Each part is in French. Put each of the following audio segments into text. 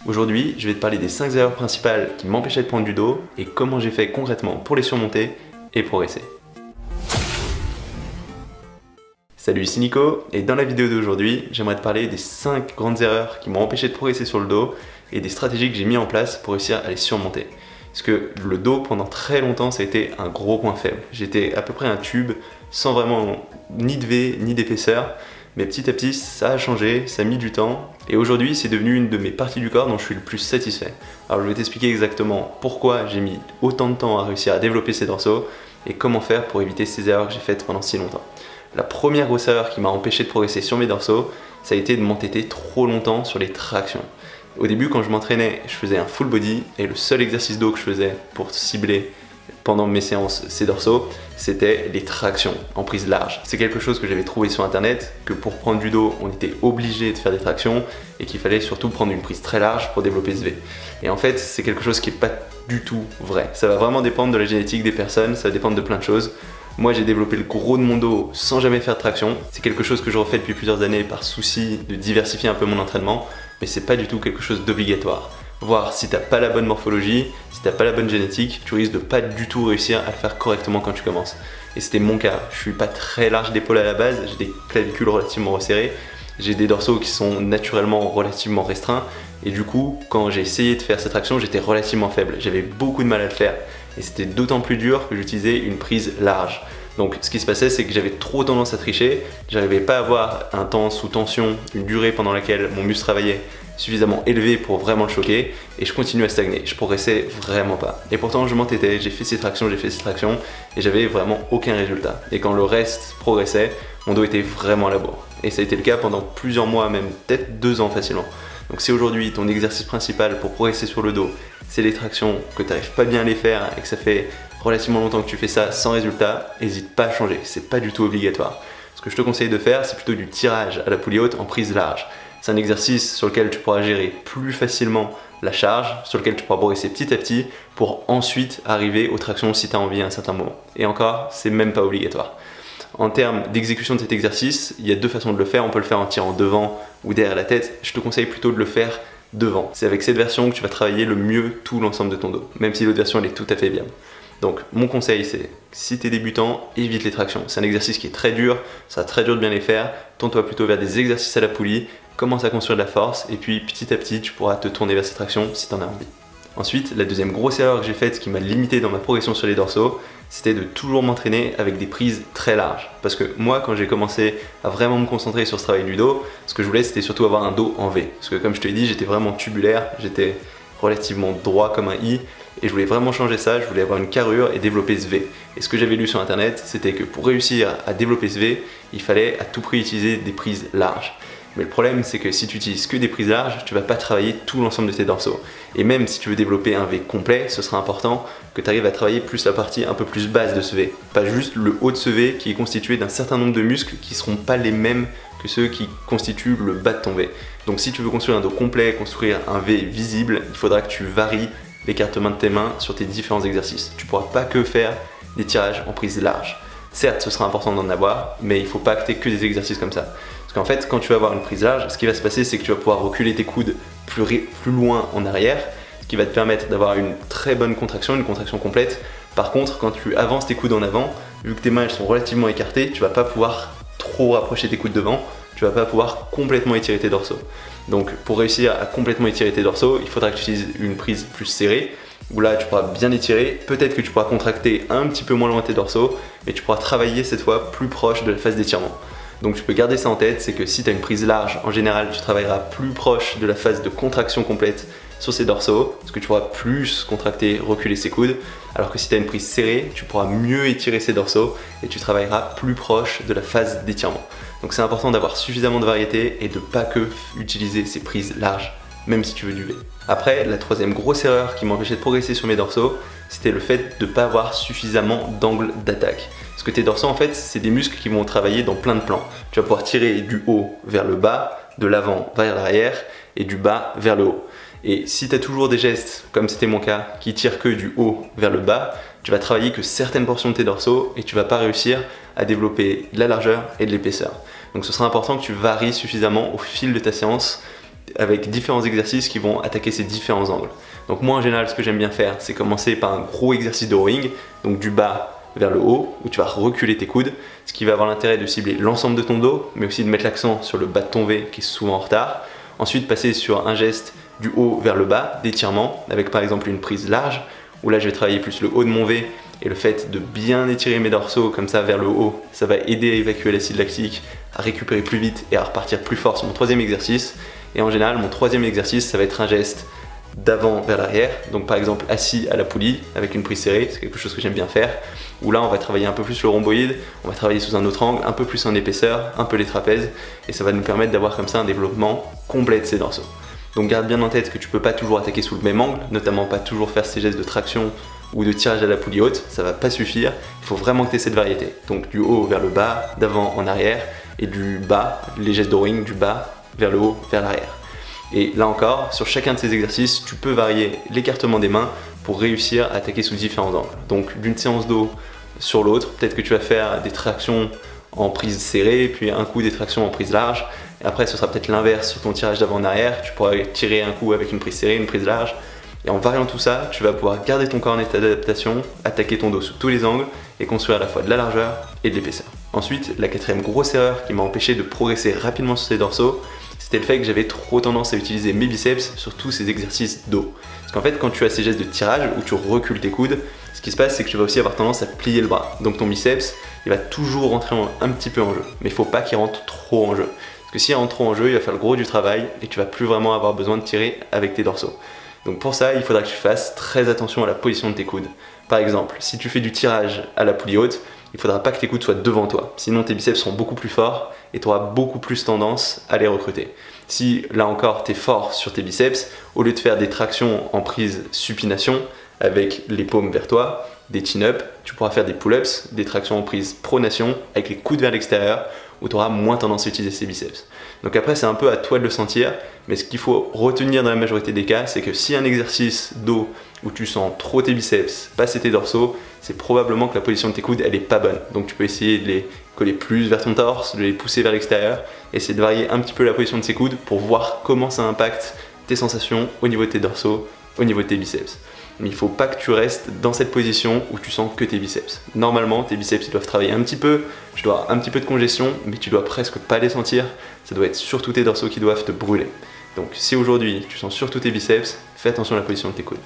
Aujourd'hui, je vais te parler des 5 erreurs principales qui m'empêchaient de prendre du dos et comment j'ai fait concrètement pour les surmonter et progresser. Salut, c'est Nico et dans la vidéo d'aujourd'hui, j'aimerais te parler des 5 grandes erreurs qui m'ont empêché de progresser sur le dos et des stratégies que j'ai mis en place pour réussir à les surmonter. Parce que le dos, pendant très longtemps, ça a été un gros point faible. J'étais à peu près un tube sans vraiment ni de V ni d'épaisseur. Mais petit à petit, ça a changé, ça a mis du temps. Et aujourd'hui, c'est devenu une de mes parties du corps dont je suis le plus satisfait. Alors je vais t'expliquer exactement pourquoi j'ai mis autant de temps à réussir à développer ces dorsaux et comment faire pour éviter ces erreurs que j'ai faites pendant si longtemps. La première grosse erreur qui m'a empêché de progresser sur mes dorsaux, ça a été de m'entêter trop longtemps sur les tractions. Au début, quand je m'entraînais, je faisais un full body et le seul exercice dos que je faisais pour cibler pendant mes séances ces dorsaux, c'était les tractions en prise large. C'est quelque chose que j'avais trouvé sur internet, que pour prendre du dos, on était obligé de faire des tractions et qu'il fallait surtout prendre une prise très large pour développer ce V. Et en fait, c'est quelque chose qui n'est pas du tout vrai. Ça va vraiment dépendre de la génétique des personnes, ça va dépendre de plein de choses. Moi, j'ai développé le gros de mon dos sans jamais faire de traction. C'est quelque chose que je refais depuis plusieurs années par souci de diversifier un peu mon entraînement, mais c'est pas du tout quelque chose d'obligatoire. Voir si t'as pas la bonne morphologie, si t'as pas la bonne génétique, tu risques de pas du tout réussir à le faire correctement quand tu commences. Et c'était mon cas. Je suis pas très large d'épaule à la base, j'ai des clavicules relativement resserrées, j'ai des dorsaux qui sont naturellement relativement restreints, et du coup, quand j'ai essayé de faire cette traction, j'étais relativement faible. J'avais beaucoup de mal à le faire, et c'était d'autant plus dur que j'utilisais une prise large. Donc ce qui se passait, c'est que j'avais trop tendance à tricher, j'arrivais pas à avoir un temps sous tension, une durée pendant laquelle mon muscle travaillait suffisamment élevé pour vraiment le choquer, et je continuais à stagner, je progressais vraiment pas. Et pourtant je m'entêtais, j'ai fait ces tractions, et j'avais vraiment aucun résultat. Et quand le reste progressait, mon dos était vraiment à la bourre. Et ça a été le cas pendant plusieurs mois, même peut-être 2 ans facilement. Donc si aujourd'hui ton exercice principal pour progresser sur le dos, c'est les tractions, que tu n'arrives pas bien à les faire et que ça fait relativement longtemps que tu fais ça sans résultat, n'hésite pas à changer, c'est pas du tout obligatoire. Ce que je te conseille de faire, c'est plutôt du tirage à la poulie haute en prise large. C'est un exercice sur lequel tu pourras gérer plus facilement la charge, sur lequel tu pourras progresser petit à petit pour ensuite arriver aux tractions si tu as envie à un certain moment. Et encore, c'est même pas obligatoire. En termes d'exécution de cet exercice, il y a 2 façons de le faire. On peut le faire en tirant devant ou derrière la tête. Je te conseille plutôt de le faire devant. C'est avec cette version que tu vas travailler le mieux tout l'ensemble de ton dos, même si l'autre version elle est tout à fait viable. Donc mon conseil, c'est si tu es débutant, évite les tractions. C'est un exercice qui est très dur, ça va très dur de bien les faire. Tourne-toi plutôt vers des exercices à la poulie, commence à construire de la force et puis petit à petit tu pourras te tourner vers ces tractions si tu en as envie. Ensuite, la deuxième grosse erreur que j'ai faite qui m'a limité dans ma progression sur les dorsaux, c'était de toujours m'entraîner avec des prises très larges. Parce que moi, quand j'ai commencé à vraiment me concentrer sur ce travail du dos, ce que je voulais, c'était surtout avoir un dos en V. Parce que comme je te l'ai dit, j'étais vraiment tubulaire, j'étais relativement droit comme un I, et je voulais vraiment changer ça, je voulais avoir une carrure et développer ce V. Et ce que j'avais lu sur internet, c'était que pour réussir à développer ce V, il fallait à tout prix utiliser des prises larges. Mais le problème, c'est que si tu utilises que des prises larges, tu vas pas travailler tout l'ensemble de tes dorsaux. Et même si tu veux développer un V complet, ce sera important que tu arrives à travailler plus la partie un peu plus basse de ce V. Pas juste le haut de ce V qui est constitué d'un certain nombre de muscles qui seront pas les mêmes que ceux qui constituent le bas de ton V. Donc si tu veux construire un dos complet, construire un V visible, il faudra que tu varies l'écartement de tes mains sur tes différents exercices. Tu pourras pas que faire des tirages en prise large. Certes, ce sera important d'en avoir, mais il faut pas que tu aies que des exercices comme ça. Parce qu'en fait, quand tu vas avoir une prise large, ce qui va se passer, c'est que tu vas pouvoir reculer tes coudes plus loin en arrière, ce qui va te permettre d'avoir une très bonne contraction, une contraction complète. Par contre, quand tu avances tes coudes en avant, vu que tes mains elles sont relativement écartées, tu vas pas pouvoir trop rapprocher tes coudes devant, tu vas pas pouvoir complètement étirer tes dorsaux. Donc pour réussir à complètement étirer tes dorsaux, il faudra que tu utilises une prise plus serrée, où là tu pourras bien étirer, peut-être que tu pourras contracter un petit peu moins loin tes dorsaux, mais tu pourras travailler cette fois plus proche de la phase d'étirement. Donc tu peux garder ça en tête, c'est que si tu as une prise large, en général tu travailleras plus proche de la phase de contraction complète sur ces dorsaux, parce que tu pourras plus contracter, reculer ses coudes, alors que si tu as une prise serrée, tu pourras mieux étirer ses dorsaux et tu travailleras plus proche de la phase d'étirement. Donc c'est important d'avoir suffisamment de variété et de pas que utiliser ces prises larges, même si tu veux du V. Après, la troisième grosse erreur qui m'empêchait de progresser sur mes dorsaux, c'était le fait de ne pas avoir suffisamment d'angle d'attaque. Parce que tes dorsaux, en fait, c'est des muscles qui vont travailler dans plein de plans. Tu vas pouvoir tirer du haut vers le bas, de l'avant vers l'arrière et du bas vers le haut. Et si tu as toujours des gestes, comme c'était mon cas, qui tirent que du haut vers le bas, tu vas travailler que certaines portions de tes dorsaux et tu vas pas réussir à développer de la largeur et de l'épaisseur. Donc ce sera important que tu varies suffisamment au fil de ta séance avec différents exercices qui vont attaquer ces différents angles. Donc moi en général ce que j'aime bien faire c'est commencer par un gros exercice de rowing, donc du bas vers le haut, où tu vas reculer tes coudes, ce qui va avoir l'intérêt de cibler l'ensemble de ton dos, mais aussi de mettre l'accent sur le bas de ton V qui est souvent en retard. Ensuite passer sur un geste du haut vers le bas, d'étirement, avec par exemple une prise large, où là je vais travailler plus le haut de mon V, et le fait de bien étirer mes dorsaux comme ça vers le haut, ça va aider à évacuer l'acide lactique, à récupérer plus vite et à repartir plus fort sur mon troisième exercice. Et en général, mon troisième exercice, ça va être un geste d'avant vers l'arrière, donc par exemple assis à la poulie avec une prise serrée, c'est quelque chose que j'aime bien faire, où là on va travailler un peu plus le rhomboïde, on va travailler sous un autre angle, un peu plus en épaisseur, un peu les trapèzes, et ça va nous permettre d'avoir comme ça un développement complet de ces dorsaux. Donc garde bien en tête que tu peux pas toujours attaquer sous le même angle, notamment pas toujours faire ces gestes de traction ou de tirage à la poulie haute, ça va pas suffire, il faut vraiment que tu aies cette variété. Donc du haut vers le bas, d'avant en arrière, et du bas, les gestes de rowing, du bas vers le haut, vers l'arrière. Et là encore, sur chacun de ces exercices, tu peux varier l'écartement des mains pour réussir à attaquer sous différents angles. Donc d'une séance dos sur l'autre, peut-être que tu vas faire des tractions en prise serrée, puis un coup des tractions en prise large, et après ce sera peut-être l'inverse sur ton tirage d'avant en arrière, tu pourras tirer un coup avec une prise serrée, une prise large, et en variant tout ça, tu vas pouvoir garder ton corps en état d'adaptation, attaquer ton dos sous tous les angles, et construire à la fois de la largeur et de l'épaisseur. Ensuite, la quatrième grosse erreur qui m'a empêché de progresser rapidement sur ces dorsaux, c'était le fait que j'avais trop tendance à utiliser mes biceps sur tous ces exercices dos. Parce qu'en fait, quand tu as ces gestes de tirage où tu recules tes coudes, ce qui se passe, c'est que tu vas aussi avoir tendance à plier le bras. Donc ton biceps, il va toujours rentrer un petit peu en jeu. Mais il ne faut pas qu'il rentre trop en jeu. Parce que s'il rentre trop en jeu, il va faire le gros du travail et tu vas plus vraiment avoir besoin de tirer avec tes dorsaux. Donc pour ça, il faudra que tu fasses très attention à la position de tes coudes. Par exemple, si tu fais du tirage à la poulie haute, il ne faudra pas que tes coudes soient devant toi, sinon tes biceps seront beaucoup plus forts et tu auras beaucoup plus tendance à les recruter. Si là encore tu es fort sur tes biceps, au lieu de faire des tractions en prise supination avec les paumes vers toi, des chin-up, tu pourras faire des pull-ups, des tractions en prise pronation avec les coudes vers l'extérieur où tu auras moins tendance à utiliser ces biceps. Donc après c'est un peu à toi de le sentir, mais ce qu'il faut retenir dans la majorité des cas, c'est que si un exercice dos où tu sens trop tes biceps, passer tes dorsaux, c'est probablement que la position de tes coudes elle est pas bonne. Donc tu peux essayer de les coller plus vers ton torse, de les pousser vers l'extérieur, essayer de varier un petit peu la position de ces coudes pour voir comment ça impacte tes sensations au niveau de tes dorsaux, au niveau de tes biceps. Mais il ne faut pas que tu restes dans cette position où tu sens que tes biceps. Normalement, tes biceps ils doivent travailler un petit peu, tu dois avoir un petit peu de congestion, mais tu dois presque pas les sentir. Ça doit être surtout tes dorsaux qui doivent te brûler. Donc si aujourd'hui tu sens surtout tes biceps, fais attention à la position de tes coudes.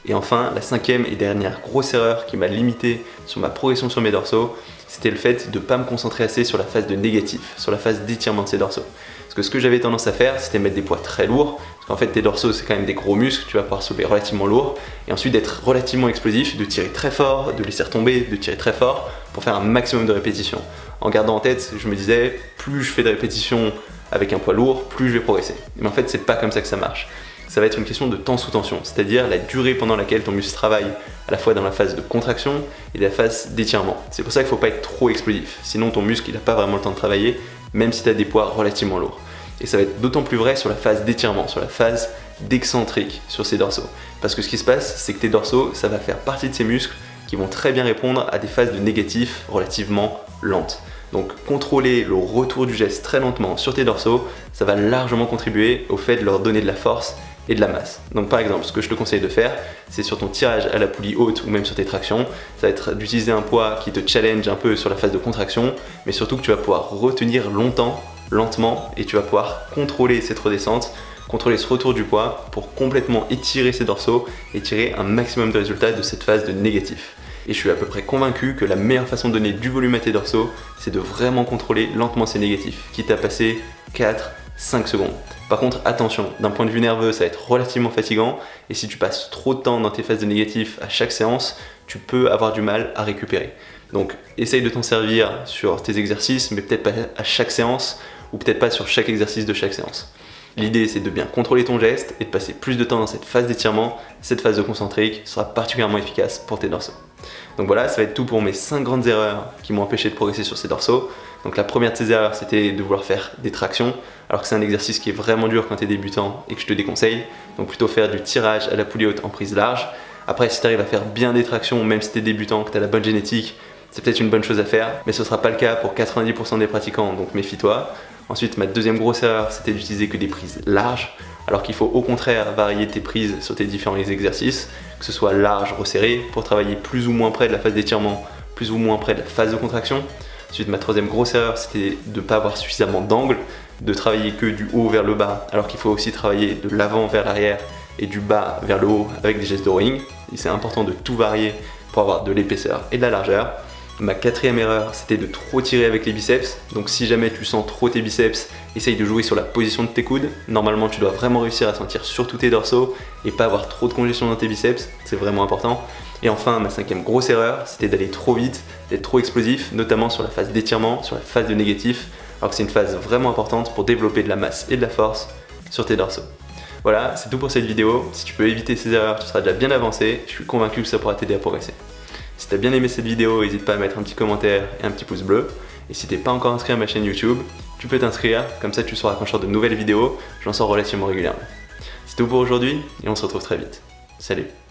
Et enfin, la cinquième et dernière grosse erreur qui m'a limité sur ma progression sur mes dorsaux, c'était le fait de ne pas me concentrer assez sur la phase de négatif, sur la phase d'étirement de ces dorsaux. Parce que ce que j'avais tendance à faire, c'était mettre des poids très lourds, parce qu'en fait tes dorsaux c'est quand même des gros muscles, tu vas pouvoir soulever relativement lourd, et ensuite d'être relativement explosif, de tirer très fort, de laisser retomber, de tirer très fort, pour faire un maximum de répétitions. En gardant en tête, je me disais, plus je fais de répétitions avec un poids lourd, plus je vais progresser. Mais en fait c'est pas comme ça que ça marche. Ça va être une question de temps sous tension, c'est-à-dire la durée pendant laquelle ton muscle travaille à la fois dans la phase de contraction et la phase d'étirement. C'est pour ça qu'il ne faut pas être trop explosif, sinon ton muscle n'a pas vraiment le temps de travailler, même si tu as des poids relativement lourds. Et ça va être d'autant plus vrai sur la phase d'étirement, sur la phase d'excentrique sur ces dorsaux. Parce que ce qui se passe, c'est que tes dorsaux, ça va faire partie de ces muscles qui vont très bien répondre à des phases de négatif relativement lentes. Donc contrôler le retour du geste très lentement sur tes dorsaux, ça va largement contribuer au fait de leur donner de la force et de la masse. Donc par exemple, ce que je te conseille de faire, c'est sur ton tirage à la poulie haute ou même sur tes tractions, ça va être d'utiliser un poids qui te challenge un peu sur la phase de contraction, mais surtout que tu vas pouvoir retenir longtemps, lentement, et tu vas pouvoir contrôler cette redescente, contrôler ce retour du poids pour complètement étirer ces dorsaux et tirer un maximum de résultats de cette phase de négatif. Et je suis à peu près convaincu que la meilleure façon de donner du volume à tes dorsaux, c'est de vraiment contrôler lentement ces négatifs, quitte à passer 4-5 secondes. Par contre, attention, d'un point de vue nerveux, ça va être relativement fatigant, et si tu passes trop de temps dans tes phases de négatif à chaque séance, tu peux avoir du mal à récupérer. Donc essaye de t'en servir sur tes exercices, mais peut-être pas à chaque séance, ou peut-être pas sur chaque exercice de chaque séance. L'idée c'est de bien contrôler ton geste et de passer plus de temps dans cette phase d'étirement. Cette phase de concentrique sera particulièrement efficace pour tes dorsaux. Donc voilà, ça va être tout pour mes 5 grandes erreurs qui m'ont empêché de progresser sur ces dorsaux. Donc la première de ces erreurs, c'était de vouloir faire des tractions, alors que c'est un exercice qui est vraiment dur quand tu es débutant et que je te déconseille. Donc plutôt faire du tirage à la poulie haute en prise large. Après, si tu arrives à faire bien des tractions, même si tu es débutant, que tu as la bonne génétique, c'est peut-être une bonne chose à faire, mais ce ne sera pas le cas pour 90% des pratiquants, donc méfie-toi. Ensuite, ma deuxième grosse erreur, c'était d'utiliser que des prises larges, alors qu'il faut au contraire varier tes prises sur tes différents exercices, que ce soit large, resserré, pour travailler plus ou moins près de la phase d'étirement, plus ou moins près de la phase de contraction. Ensuite, ma troisième grosse erreur, c'était de ne pas avoir suffisamment d'angle, de travailler que du haut vers le bas, alors qu'il faut aussi travailler de l'avant vers l'arrière et du bas vers le haut avec des gestes de rowing. C'est important de tout varier pour avoir de l'épaisseur et de la largeur. Ma quatrième erreur, c'était de trop tirer avec les biceps. Donc si jamais tu sens trop tes biceps, essaye de jouer sur la position de tes coudes. Normalement, tu dois vraiment réussir à sentir sur tous tes dorsaux et pas avoir trop de congestion dans tes biceps. C'est vraiment important. Et enfin, ma cinquième grosse erreur, c'était d'aller trop vite, d'être trop explosif, notamment sur la phase d'étirement, sur la phase de négatif, alors que c'est une phase vraiment importante pour développer de la masse et de la force sur tes dorsaux. Voilà, c'est tout pour cette vidéo. Si tu peux éviter ces erreurs, tu seras déjà bien avancé. Je suis convaincu que ça pourra t'aider à progresser. Si t'as bien aimé cette vidéo, n'hésite pas à mettre un petit commentaire et un petit pouce bleu. Et si t'es pas encore inscrit à ma chaîne YouTube, tu peux t'inscrire, comme ça tu sauras quand je sors de nouvelles vidéos, j'en sors relativement régulièrement. C'est tout pour aujourd'hui et on se retrouve très vite. Salut!